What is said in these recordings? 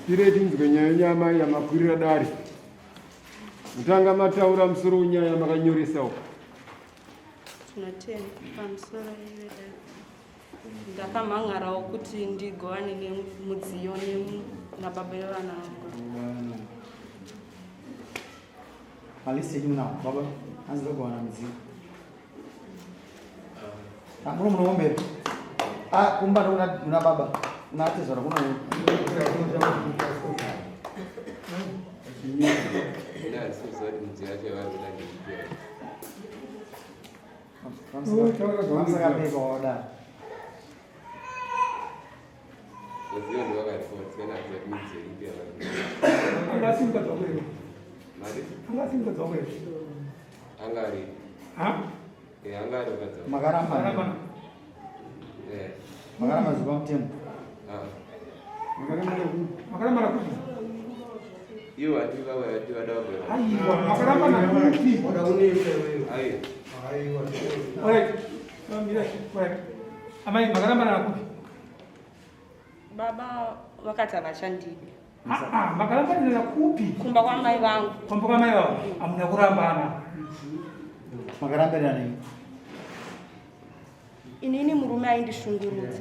tiretinzwe nyaya nyama yamakwirira dare mutanga mataura musoro unyaya makanyoresawo tinotenda pamusoro iredare ndakamhangarawo kuti ndigovane nemudziyo nababa vevana vangu Alice you now, Baba. As the go on and see. I'm going to remember. Ah, Kumba, una Baba. Not as a woman. Angari. Angari betul. Magarama. Magarama is about him. Magarama aku. You are you are dog. Magarama aku. Ayo. Alright. Mira, alright. Amai magarama aku. baba vakati havachandidi. Magarama ni nakupi. Kumba kwa mai vangu. Kumba kwa mai vangu. Amuna kurambana. Magarama nani? Inini murume aindishungurudza.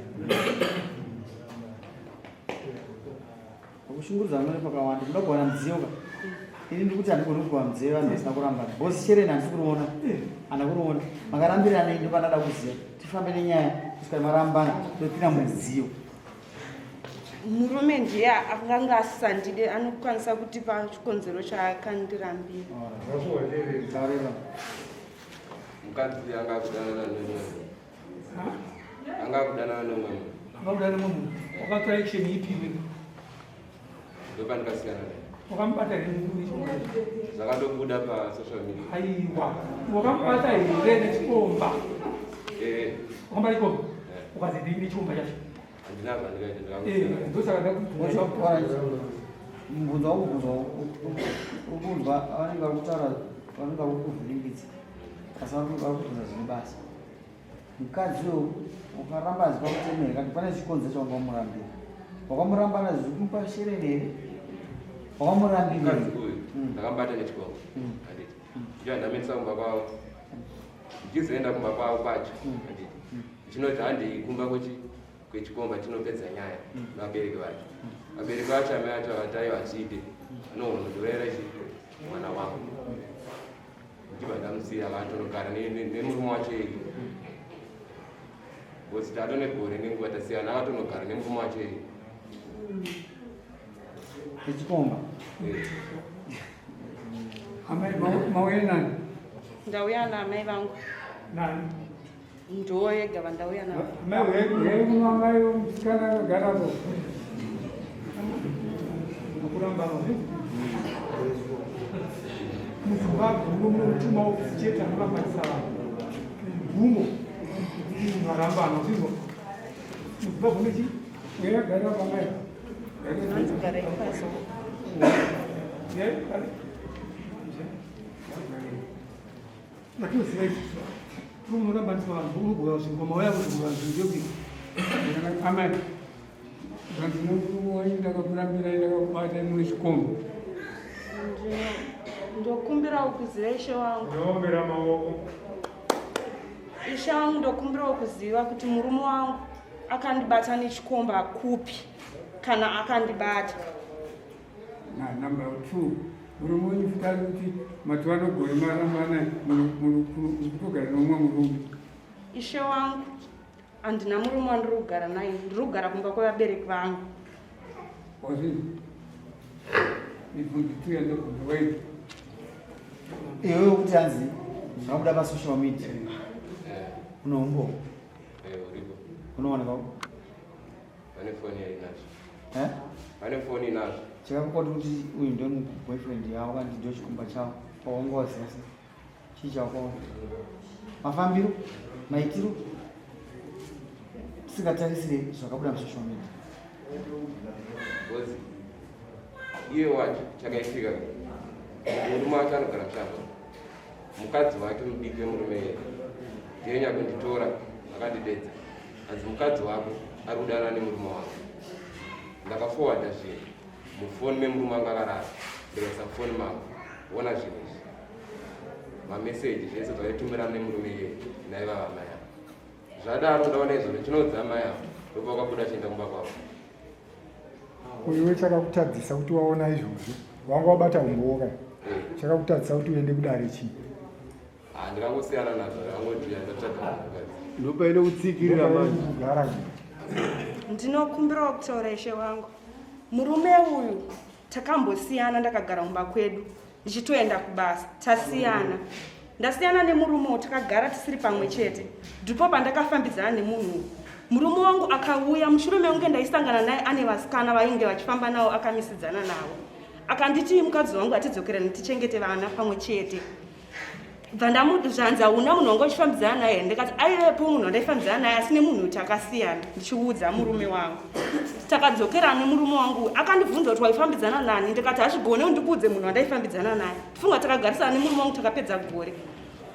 Kushungurudza amene pakawanda ndakona mdziyoka. Ini ndikuti andikoni kuwa mdziyo vanhu vasina kurambana. Bosi chereni handikuruona. Anakuruona. Magarambirane ndo panada kuziya. Tifambe nenyaya kusvika marambana topinda mudziyo. Murume ndiye akanga asisandide anokwanisa kutipa chikonzero chaakandirambira. Mukadzi anga kudana nomwe. Anga kudana nomwe. Anga kudana nomwe. Wakatora action ipi wewe? Ndopani kasiyana. Wakambata rini? Zvakandobuda pa social media. Aiwa. Wakambata iri nechikomba. Wakambata chikomba. Ukazidini chikomba chacho. Andinava ndikaita ndosaka ndakutwara mubvunzo ubunzwa vanenge vari kutaura vanenge vari kuvhiringidza asi vari kubvunza zvine basa mukadziwo ukaramba aziva kutemera kandi pane chikonzo chaungamurambira wakamurambana zviri kumupa shereni here wakamurambira ndakambata nechikonzo handiti ndiyo ndamenisa kumba kwavo ndichizoenda kumba kwavo kwacho handiti chinoti handikumba kwechikomba chinopedza nyaya nabereki vacho abereki vacho ame acho ataiwa achide anohonodorera mwana wangu ndiba ndamusiya akatonogara nemurume wacho egi kuti tatonegore nenguva tasiyana akatonogara nemurume wacho egi echikomba amai mauya nani? Ndauya naamai vangu. Nani? Ndo yega vandauya navo. Amai musikana akagarapo. Akuramba muZimbabwe munomutuma chete anorambatisa vanhu mvumo varambana zvingo muZimbabwe mechi weyagara pamai anzigara ipasi natinoziva izvi munorambaniswa vanhu unogona zvingoma yavo zvingovanzvingeui amai ndakakurambira ndakakubata mune chikombo ndokumbirawo kuziva ishe wangu. Ndokumbira maoko. Ishe wangu ndokumbirawo kuziva kuti murume wangu akandibata nechikomba kupi kana akandibata. Number 2 murume wenyu futari kuti mati anogone marambana murikutogara nomwe murume. Ishe wangu handina murume wandiri kugara naye, ndiri kugara kumba kwevabereki vangu. Wazvinzi mibvunzo tuyandogona wedu iwewe kuti hanzi zvakuda pasocial media unoumbo uripo unooneka vane foni yainazvo vane foni inazvo chakakukoti kuti uyu ndo boyfriend yavo kandi ndo chikumba chavo pawangoziva chii chakaona mafambiro maitiro tisingatarisire zvakabuda musocial media kozi iye wacho chakaitika murume wacho anogara kushamba mukadzi wake mudiki wemurume yeye ndiye nyakunditora akandidedza asi mukadzi wako ari kudana nemurume wako ndakaforwarda zvinhu mufoni memurume wangu akarara ndikaisa foni mangu kuona zvinhu izvi mameseji zvese zvaitumira nemurume iye naiva vamai avo zvadaro ndaona izvozvo chinodza mai avo ndopa kwabuda chienda kumba kwavo. Iwe chakakutadzisa kuti waona izvozvo wanga wabata umboka chakakutadzisa kuti uende kudare chii? Ndikangosiyana nazvo ndangoti ndatsvaga ndopaine kutsikirira manje kugara. Ndinokumbirawo kutaura ishe wangu, murume uyu takambosiyana ndakagara mumba kwedu ndichitoenda kubasa, tasiyana. Ndasiyana nemurume uyu takagara tisiri pamwe chete, ndipo pandakafambidzana nemunhu. Murume wangu akauya mushure mekunge ndaisangana naye ane vasikana vainge vachifamba navo akamisidzana navo. Akanditi mukadzi wangu atidzokerane tichengete vana pamwe chete. Zvanza una munhu wanga uchifambidzana naye ndikati aivepo munhu wandaifambidzana naye asi nemunhu takasiyana ndichiudza murume wangu. Takadzokera nemurume wangu akandibvunza kuti waifambidzana nani ndikati hazvigone undikuudze munhu wandaifambidzana naye. Funga takagarisana nemurume wangu takapedza gore.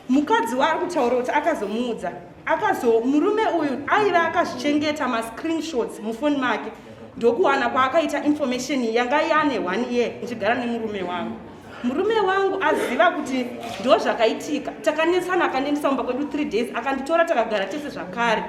Mukadzi waari kutaura kuti akazomuudza murume uyu aiva akazvichengeta mascreenshots mufoni make ndokuwana kwaakaita information yanga yane 1 year ndichigara nemurume wangu. Murume wangu aziva kuti ndo zvakaitika, takanetsana akandiendesa mumba kwedu 3 days akanditora takagara tese zvakare.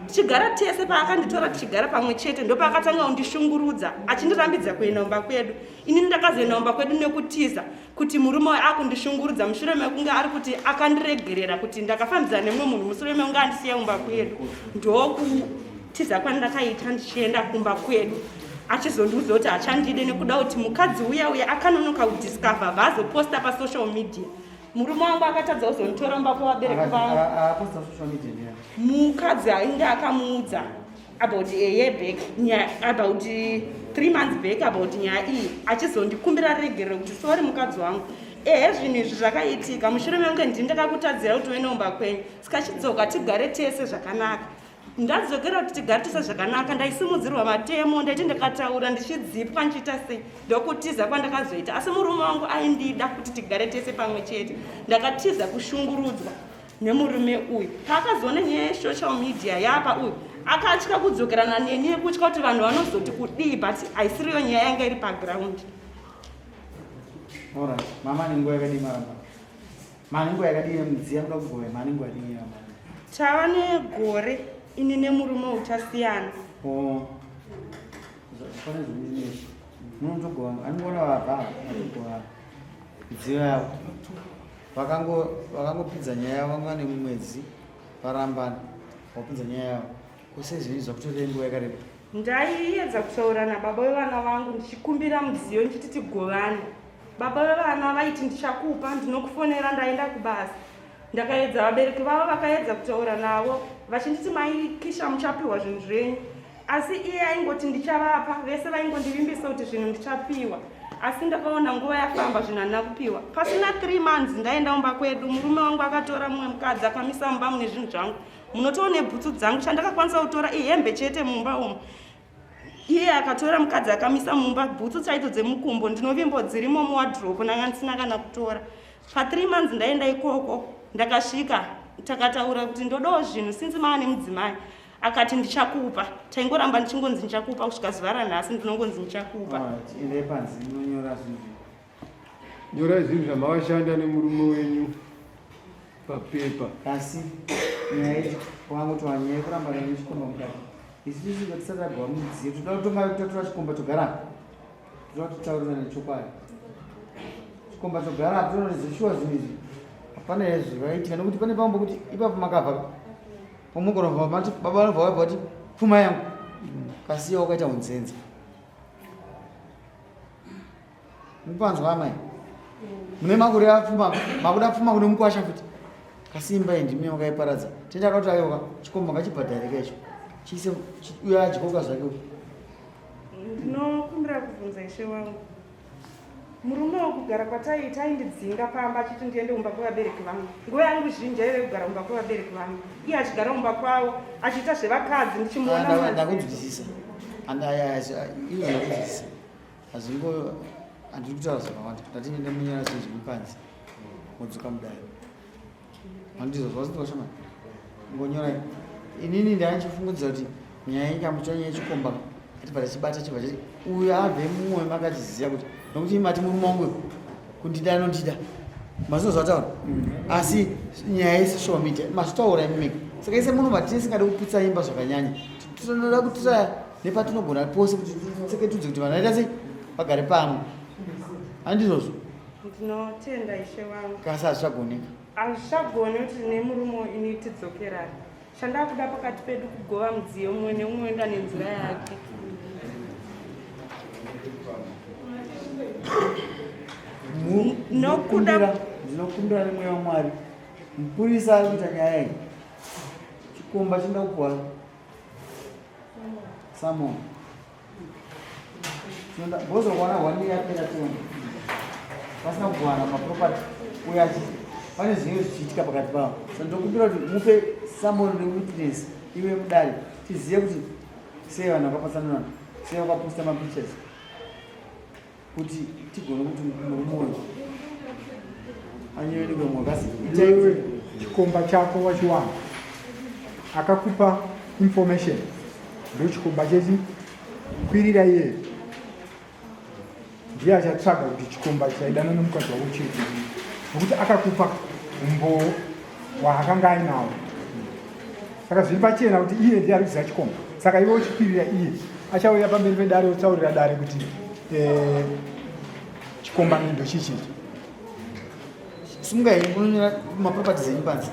Tichigara tese paakanditora tichigara pamwe chete ndopaakatanga kundishungurudza achindirambidza kuenda mumba kwedu. Inini ndakazoenda mumba kwedu nekutiza kuti murume waye akundishungurudza mushure mekunge ari kuti akandiregerera kuti ndakafambidzana nemumwe munhu mushure mekunge andisiya mumba kwedu. Ndokutiza kwandakaita ndichienda kumba kwedu. Achizondiudza kuti achandide nekuda kuti mukadzi uya akanonoka kudiscover vazoposta pasocial media. Murume wangu akatadza kuzonditora mumba kwavabereki vangu. Mukadzi ainge akamuudza about a year back, about 3 months back about nyaya iyi achizondikumbira regerero kuti sori mukadzi wangu zvinhu izvi zvakaitika mushure mekunge ndindakakutadzira kuti uende mumba kwenyu saka chidzoka tigare tese zvakanaka. Ndadzokera kuti tigare tese zvakanaka ndaisimudzirwa matemo ndaiti ndakataura ndichidzipwa ndichiita sei ndokutiza kwandakazoita asi murume wangu aindida kuti tigare tese pamwe chete. Ndakatiza kushungurudzwa nemurume uyu paakazoona nyaya yesocial media yapa uyu akatya kudzokerana neni nekutya kuti vanhu vanozoti kudii but haisiriyo nyaya yanga iri paground. Alright, mama ninguva yakadii maramba? Maninguva yakadii mudziya muda kugove maninguva yakadii maramba? Tava negore ini nemurume utasiyana. Pane zvinhu munotogova anongona vabva atogova midziyo yavo vakangopidza nyaya yavo vanga nemumwedzi varambana vapidza nyaya yavo kose zvinhu zvakutorei nguva yakareba. Ndaiedza kutaura nababa vevana vangu ndichikumbira mudziyo ndichiti tigovane. Baba vevana vaiti ndichakupa ndinokufonera ndaenda kubasa. Ndakaedza vabereki vavo vakaedza kutaura navo vachinditi maikisha muchapiwa zvinhu zvenyu asi iye aingoti ndichavapa vese vaingondivimbisa kuti zvinhu ndichapiwa asi ndakaona nguva yafamba zvinhu handina kupiwa. Pasina 3 months ndaenda mumba kwedu murume wangu akatora mumwe mukadzi akamisa mumba mune zvinhu zvangu munotoona bhutsu dzangu chandakakwanisa kutora ihembe chete mumba umu. Iye akatora mukadzi akamisa mumba bhutsu chaito dzemukumbo ndinovimbo dzirimo muwadhropu nanga ndisina kana kutora. Pa3 months ndaenda ikoko ndakasvika takataura kuti ndodawo zvinhu sinzi maa nemudzimai akati ndichakupa taingoramba ndichingonzi ndichakupa kusvika zuva ranhasi ndinongonzi ndichakupa. Endai panzi munonyora zvinhu nyorai zvinhu zvamavashanda nemurume wenyu papepa. Kasi nyaya iyi wangotova nyaya yekuramba nechikomba mukati isisi tisati tabva mudziyo toda kutonga tatora chikomba togara toda kutitaurira nechokwadi chikomba togara tonorizoshuwa zvinhu izvi hapana zvakaitika nekuti pane pambo kuti ipapo makabva pamugonobva mati baba vanobva vabva kuti pfuma yangu kasiya wakaita unzenza mupanzwa amai mune makore apfuma makuda pfuma kune mukwasha futi kasimba indimi wakaiparadza tendaka kuti ayoka chikomba ngachibhadharika icho chise uya adyoka zvake. Ndinokumbira kubvunza ishe wangu murume wokugara kwataiita aindidzinga pamba achiti ndiende kumba kwavabereki vangu. Nguva yangu zhinji aive kugara kumba kwavabereki vangu iye achigara kumba kwavo achiita zvevakadzi ndichimuona. Ndakunzwisisa iyo ndakunzwisisa hazvingo handiri kutaura zvakawanda ndatinende munyaya zvinhu zvemupanzi modzoka mudare handizvo zvazindikashomani ngonyorai inini ndaichifungudza kuti nyaya ikamucha nyaya yechikomba tibva tichibata chibva chiti uyu abve mumwe makachiziva kuti nokuti mati murume wangu kundida anondida mazvinozvataura asi nyaya yesocial media mazvitaura imimeka saka ise munhu matine singade kuputsa imba zvakanyanya tinoda kutora nepatinogona pose kuti tseketudze kuti vanhu aita sei vagare pamwe handizvozvo ndinotenda ishe wangu kasi hazvichagoneka hazvichagoni kuti nemurume ini tidzokerani chandakuda pakati pedu kugova mudziyo umwe neumwe enda nenzira yake ndinokumbira nemweya wamwari mupurisa ari kuita nyaya iyi chikomba chinoda kupuwa samon bozokuwana hwani yapera tona pasina kuwana mapropati uya pane zvinhu zvichiitika pakati pavo saka ndinokumbira kuti mupe samon rewitness iwe mudare tizive kuti sei vanhu vakapatsanana sei vakaposta mapictures kuti tigone kuti murumoyo anyewene kwemwakasi iwe chikomba chako wachiwana akakupa information ndo chikomba chechi kwirira iye ndiye achatsvaga kuti chikomba chaidana nomukadzi wako chete nokuti akakupa umbo waakanga ainawo saka zviri pachena kuti iye ndiye ari kuziva chikomba saka iwe uchikwirira iye achauya pamberi pedare otsaurira dare kuti chikomba ndo chichiti simungaini kunonyora maproperties enyu panze